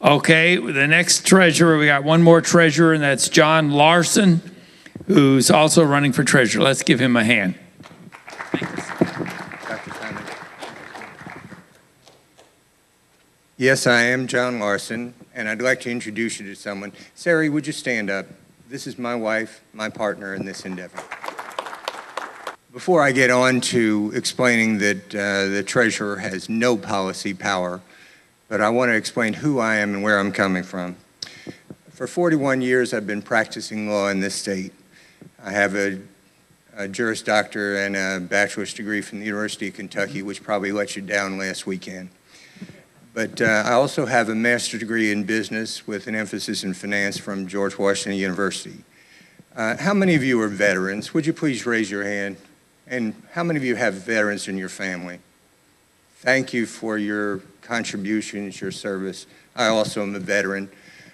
Okay, the next treasurer, we got one more treasurer, and that's Jon Larson, who's also running for treasurer. Let's give him a hand. Yes, I am Jon Larson, and I'd like to introduce you to someone. Sari, would you stand up? This is my wife, my partner in this endeavor. Before I get on to explaining that the treasurer has no policy power, but I want to explain who I am and where I'm coming from. For 41 years, I've been practicing law in this state. I have a Juris Doctor and a bachelor's degree from the University of Kentucky, which probably let you down last weekend. But I also have a master's degree in business with an emphasis in finance from George Washington University. How many of you are veterans? Would you please raise your hand? And how many of you have veterans in your family? Thank you for your contributions, your service. I also am a veteran.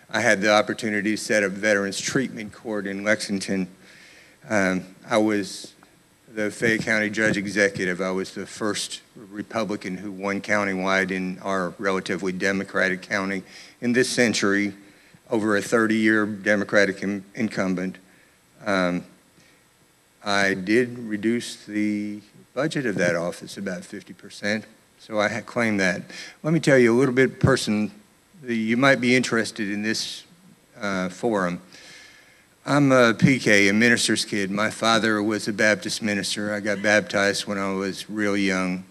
I had the opportunity to set up Veterans Treatment Court in Lexington. I was the Fayette County Judge Executive. I was the first Republican who won countywide in our relatively Democratic county in this century, over a 30-year Democratic incumbent. I did reduce the budget of that office about 50%, so I claim that. Let me tell you a little bit you might be interested in this forum. I'm a PK, a minister's kid. My father was a Baptist minister. I got baptized when I was real young,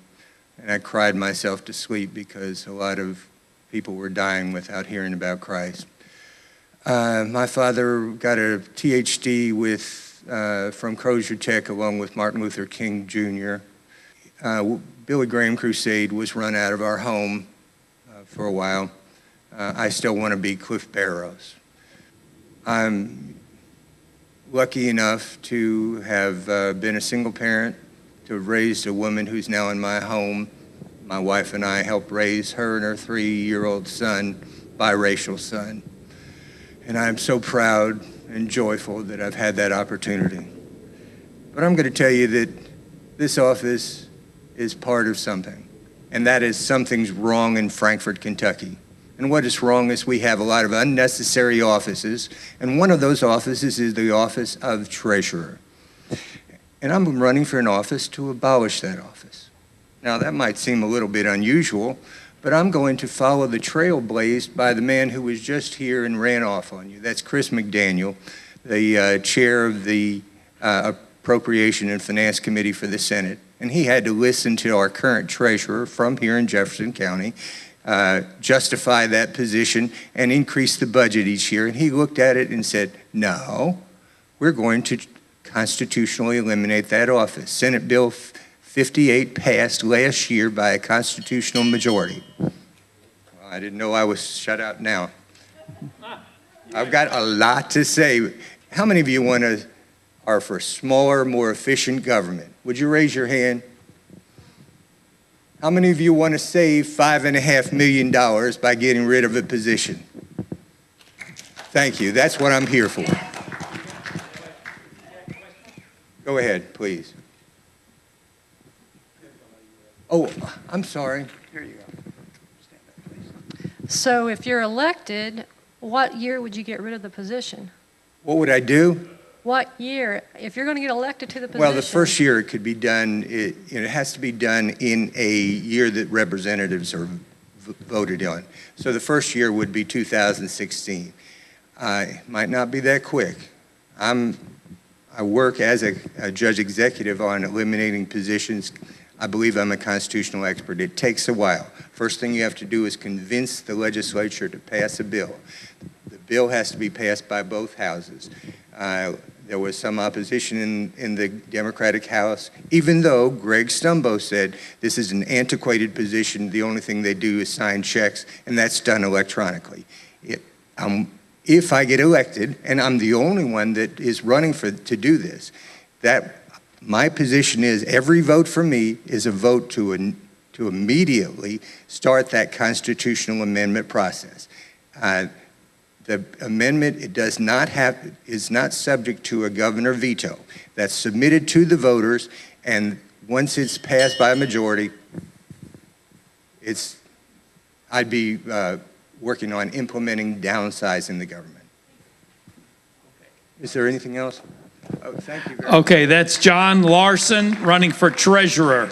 and I cried myself to sleep because a lot of people were dying without hearing about Christ. My father got a THD from Crozier Tech along with Martin Luther King Jr. Billy Graham Crusade was run out of our home for a while. I still want to be Cliff Barrows. I'm lucky enough to have been a single parent, to have raised a woman who's now in my home. My wife and I helped raise her and her 3-year-old son, biracial son. And I'm so proud and joyful that I've had that opportunity. But I'm going to tell you that this office is part of something, and that is something's wrong in Frankfort, Kentucky. And what is wrong is we have a lot of unnecessary offices, and one of those offices is the office of treasurer. And I'm running for an office to abolish that office. Now, that might seem a little bit unusual, but I'm going to follow the trail blazed by the man who was just here and ran off on you. That's Chris McDaniel, the chair of the Appropriation and Finance Committee for the Senate. And he had to listen to our current treasurer from here in Jefferson County justify that position and increase the budget each year. And he looked at it and said, no, we're going to constitutionally eliminate that office. Senate Bill 58 passed last year by a constitutional majority. Well, I didn't know I was shut out now. I've got a lot to say. How many of you are for smaller, more efficient government? Would you raise your hand? How many of you want to save $5.5 million by getting rid of a position? Thank you. That's what I'm here for. Go ahead, please. Oh, I'm sorry. Here you go. Stand up, please. So if you're elected, what year would you get rid of the position? What would I do? What year, if you're going to get elected to the position? Well, the first year it could be done, it has to be done in a year that representatives are voted on. So the first year would be 2016. Might not be that quick. I work as a judge executive on eliminating positions. I believe I'm a constitutional expert. It takes a while. First thing you have to do is convince the legislature to pass a bill. The bill has to be passed by both houses. There was some opposition in the Democratic House, even though Greg Stumbo said this is an antiquated position. The only thing they do is sign checks, and that's done electronically. If I get elected, and I'm the only one that is running to do this, my position is every vote for me is a vote to immediately start that constitutional amendment process. The amendment is not subject to a governor veto. That's submitted to the voters, and once it's passed by a majority, I'd be working on implementing downsizing the government. Is there anything else? Oh, thank you very much. Okay, that's Jon Larson running for treasurer.